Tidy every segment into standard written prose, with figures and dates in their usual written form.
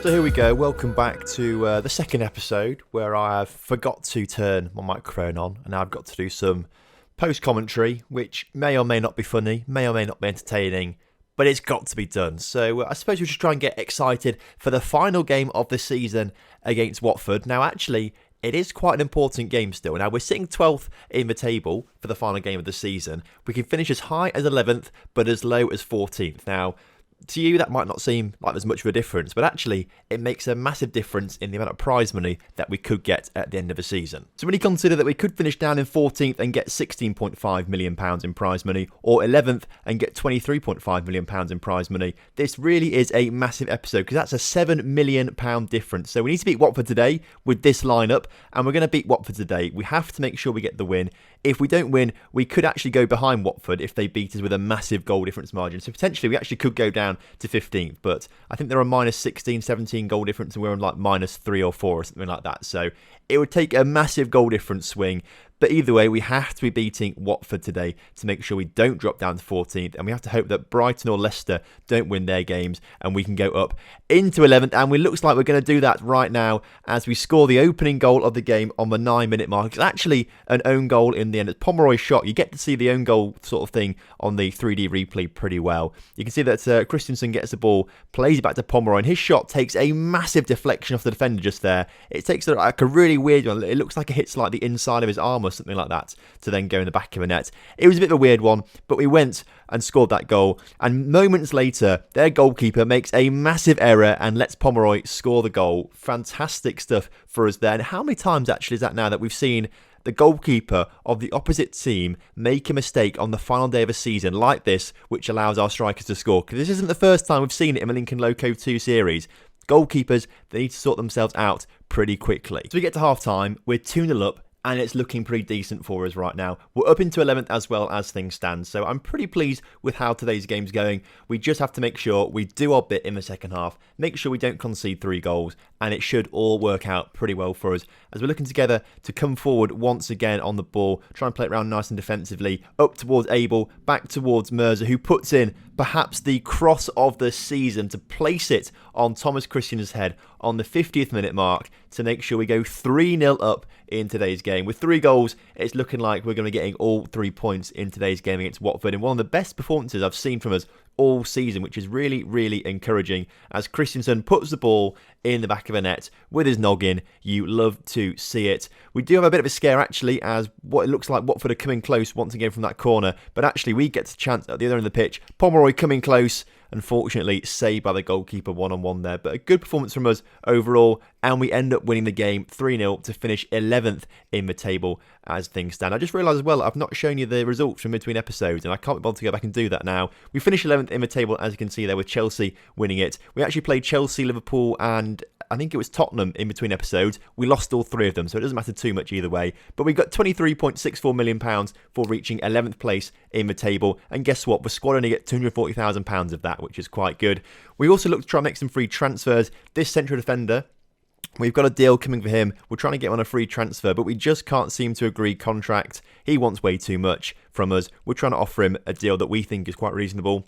So here we go, welcome back to the second episode where I have forgot to turn my microphone on and now I've got to do some post-commentary which may or may not be funny, may or may not be entertaining, but it's got to be done. So I suppose we should try and get excited for the final game of the season against Watford. Now actually, it is quite an important game still. Now we're sitting 12th in the table for the final game of the season. We can finish as high as 11th but as low as 14th. Now, to you, that might not seem like there's much of a difference, but actually, it makes a massive difference in the amount of prize money that we could get at the end of the season. So when you consider that we could finish down in 14th and get £16.5 million in prize money, or 11th and get £23.5 million in prize money, this really is a massive episode, because that's a £7 million difference. So we need to beat Watford today with this lineup, and we're going to beat Watford today. We have to make sure we get the win. If we don't win, we could actually go behind Watford if they beat us with a massive goal difference margin. So potentially we actually could go down to 15th, but I think they're on minus 16, 17 goal difference and we're on like minus 3 or 4 or something like that. So it would take a massive goal difference swing. But either way, we have to be beating Watford today to make sure we don't drop down to 14th. And we have to hope that Brighton or Leicester don't win their games and we can go up into 11th. And it looks like we're going to do that right now as we score the opening goal of the game on the 9-minute mark. It's actually an own goal in the end. It's Pomeroy's shot. You get to see the own goal sort of thing on the 3D replay pretty well. You can see that Christensen gets the ball, plays it back to Pomeroy, and his shot takes a massive deflection off the defender just there. It takes like a really weird one. It looks like it hits like the inside of his arm or something like that to then go in the back of the net. It was a bit of a weird one, but we went and scored that goal, and moments later their goalkeeper makes a massive error and lets Pomeroy score the goal. Fantastic stuff for us there. And how many times actually is that now that we've seen the goalkeeper of the opposite team make a mistake on the final day of a season like this, which allows our strikers to score? Because this isn't the first time we've seen it in the Lincoln Loco 2 series. Goalkeepers, they need to sort themselves out pretty quickly. So we get to half-time, we're 2-0 up, and it's looking pretty decent for us right now. We're up into 11th as well as things stand, so I'm pretty pleased with how today's game's going. We just have to make sure we do our bit in the second half, make sure we don't concede 3 goals, and it should all work out pretty well for us as we're looking together to come forward once again on the ball, try and play it around nice and defensively, up towards Abel, back towards Mirza, who puts in perhaps the cross of the season to place it on Thomas Christian's head on the 50th minute mark to make sure we go 3-0 up in today's game. With 3 goals, it's looking like we're going to be getting all 3 points in today's game against Watford, and one of the best performances I've seen from us all season, which is really, really encouraging as Christensen puts the ball in the back of a net with his noggin. You love to see it. We do have a bit of a scare actually, as what it looks like Watford are coming close once again from that corner, but actually we get the chance at the other end of the pitch. Pomeroy coming close, unfortunately saved by the goalkeeper one-on-one there, but a good performance from us overall, and we end up winning the game 3-0 to finish 11th in the table as things stand. I just realised as well I've not shown you the results from between episodes, and I can't be bothered to go back and do that now. We finished 11th in the table, as you can see there, with Chelsea winning it. We actually played Chelsea, Liverpool and I think it was Tottenham in between episodes. We lost all 3 of them, so it doesn't matter too much either way. But we got £23.64 million for reaching 11th place in the table. And guess what? The squad only get £240,000 of that, which is quite good. We also look to try and make some free transfers. This central defender, we've got a deal coming for him. We're trying to get him on a free transfer, but we just can't seem to agree contract. He wants way too much from us. We're trying to offer him a deal that we think is quite reasonable.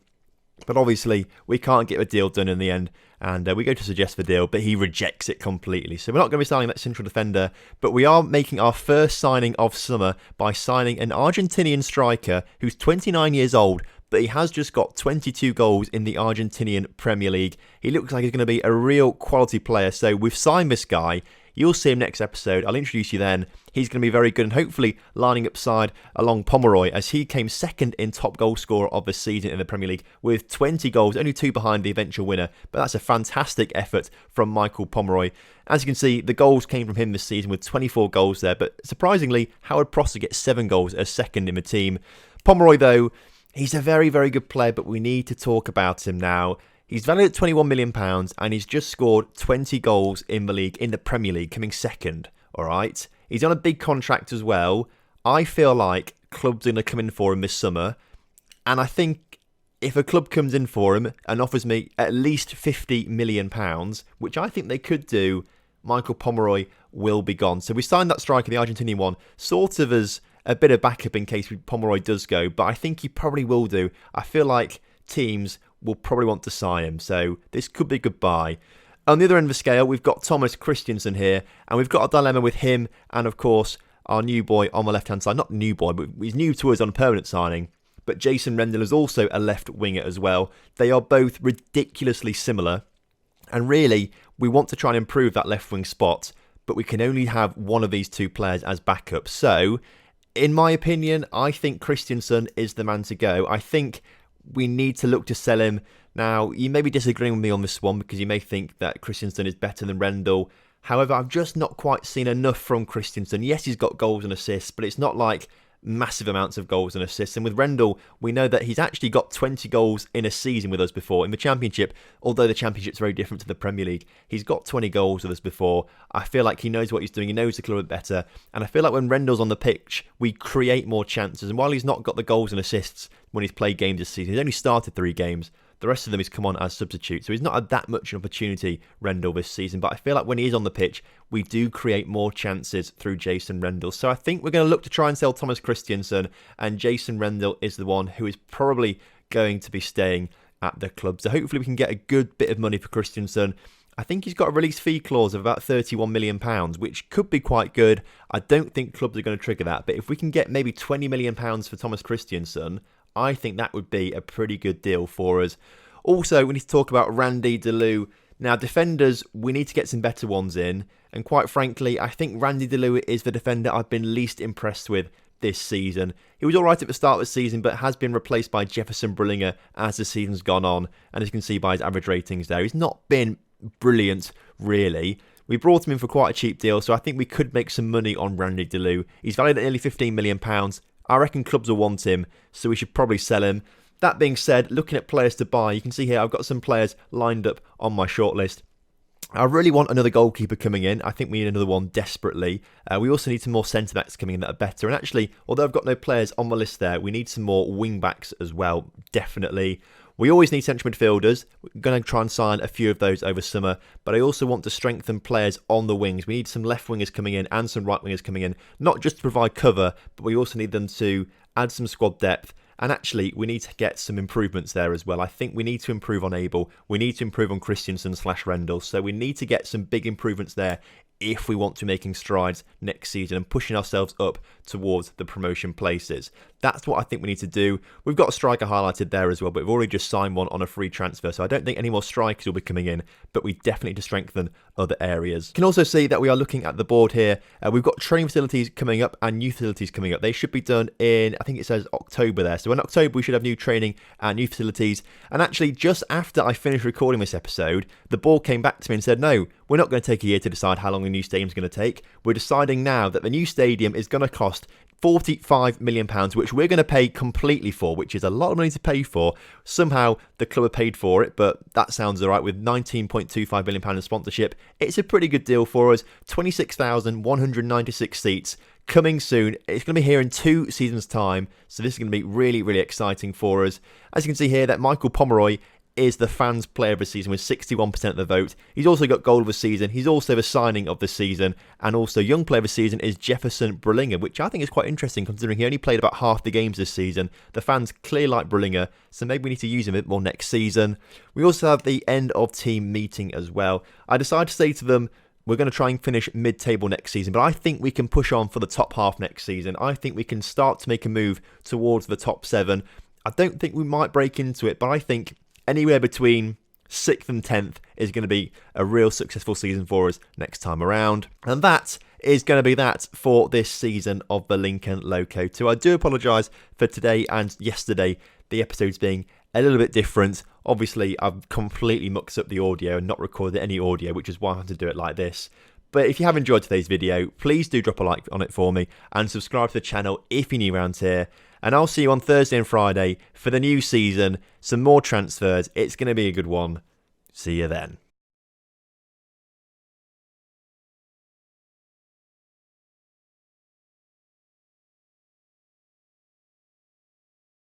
But obviously, we can't get a deal done in the end, and we go to suggest the deal, but he rejects it completely. So we're not going to be signing that central defender, but we are making our first signing of summer by signing an Argentinian striker who's 29 years old, but he has just got 22 goals in the Argentinian Premier League. He looks like he's going to be a real quality player, so we've signed this guy. You'll see him next episode. I'll introduce you then. He's going to be very good and hopefully lining up side along Pomeroy, as he came second in top goal scorer of the season in the Premier League with 20 goals, only 2 behind the eventual winner. But that's a fantastic effort from Michael Pomeroy. As you can see, the goals came from him this season with 24 goals there. But surprisingly, Howard Prosser gets 7 goals as second in the team. Pomeroy, though, he's a very, very good player, but we need to talk about him now. He's valued at £21 million and he's just scored 20 goals in the league, in the Premier League, coming second. All right. He's on a big contract as well. I feel like clubs are going to come in for him this summer. And I think if a club comes in for him and offers me at least £50 million, which I think they could do, Michael Pomeroy will be gone. So we signed that striker, the Argentinian one, sort of as a bit of backup in case Pomeroy does go. But I think he probably will do. I feel like teams will probably want to sign him. So this could be goodbye. On the other end of the scale, we've got Thomas Christiansen here, and we've got a dilemma with him and, of course, our new boy on the left-hand side. Not new boy, but he's new to us on permanent signing. But Jason Rendell is also a left winger as well. They are both ridiculously similar. And really, we want to try and improve that left wing spot, but we can only have one of these two players as backup. So, in my opinion, I think Christiansen is the man to go. I think we need to look to sell him. Now, you may be disagreeing with me on this one because you may think that Christiansen is better than Rendell. However, I've just not quite seen enough from Christiansen. Yes, he's got goals and assists, but it's not like massive amounts of goals and assists. And with Rendell, we know that he's actually got 20 goals in a season with us before. In the Championship, although the Championship's very different to the Premier League, he's got 20 goals with us before. I feel like he knows what he's doing. He knows the club better. And I feel like when Rendell's on the pitch, we create more chances. And while he's not got the goals and assists when he's played games this season, he's only started 3 games. The rest of them he's come on as substitute. So he's not had that much an opportunity, Rendell, this season. But I feel like when he is on the pitch, we do create more chances through Jason Rendell. So I think we're going to look to try and sell Thomas Christiansen. And Jason Rendell is the one who is probably going to be staying at the club. So hopefully we can get a good bit of money for Christiansen. I think he's got a release fee clause of about £31 million, which could be quite good. I don't think clubs are going to trigger that. But if we can get maybe £20 million for Thomas Christiansen, I think that would be a pretty good deal for us. Also, we need to talk about Randy Deleu. Now, defenders, we need to get some better ones in. And quite frankly, I think Randy Deleu is the defender I've been least impressed with this season. He was alright at the start of the season, but has been replaced by Jefferson Brillinger as the season's gone on. And as you can see by his average ratings there, he's not been brilliant, really. We brought him in for quite a cheap deal, so I think we could make some money on Randy Deleu. He's valued at nearly £15 million. I reckon clubs will want him, so we should probably sell him. That being said, looking at players to buy, you can see here I've got some players lined up on my shortlist. I really want another goalkeeper coming in. I think we need another one desperately. We also need some more centre-backs coming in that are better. And actually, although I've got no players on my list there, we need some more wing-backs as well, definitely. We always need central midfielders. We're going to try and sign a few of those over summer. But I also want to strengthen players on the wings. We need some left wingers coming in and some right wingers coming in. Not just to provide cover, but we also need them to add some squad depth. And actually, we need to get some improvements there as well. I think we need to improve on Abel. We need to improve on Christiansen/Rendell. So we need to get some big improvements there if we want to be making strides next season and pushing ourselves up towards the promotion places. That's what I think we need to do. We've got a striker highlighted there as well, but we've already just signed one on a free transfer, so I don't think any more strikers will be coming in, but we definitely need to strengthen other areas. You can also see that we are looking at the board here. We've got training facilities coming up and new facilities coming up. They should be done in, I think it says October there. So in October, we should have new training and new facilities. And actually, just after I finished recording this episode, the board came back to me and said, no, we're not going to take a year to decide how long the new stadium is going to take. We're deciding now that the new stadium is going to cost £45 million, which we're going to pay completely for, which is a lot of money to pay for. Somehow the club have paid for it, but that sounds all right with £19.25 million in sponsorship. It's a pretty good deal for us. 26,196 seats. Coming soon. It's going to be here in 2 seasons' time, so this is going to be really, really exciting for us. As you can see here, that Michael Pomeroy is the fans' player of the season with 61% of the vote. He's also got goal of the season. He's also the signing of the season. And also young player of the season is Jefferson Brillinger, which I think is quite interesting considering he only played about half the games this season. The fans clearly like Brillinger, so maybe we need to use him a bit more next season. We also have the end of team meeting as well. I decided to say to them, we're going to try and finish mid-table next season, but I think we can push on for the top half next season. I think we can start to make a move towards the top 7. I don't think we might break into it, but I think anywhere between 6th and 10th is going to be a real successful season for us next time around. And that is going to be that for this season of the Lincoln Loco 2. I do apologise for today and yesterday, the episodes being a little bit different. Obviously, I've completely mucked up the audio and not recorded any audio, which is why I had to do it like this. But if you have enjoyed today's video, please do drop a like on it for me and subscribe to the channel if you're new around here. And I'll see you on Thursday and Friday for the new season. Some more transfers. It's going to be a good one. See you then.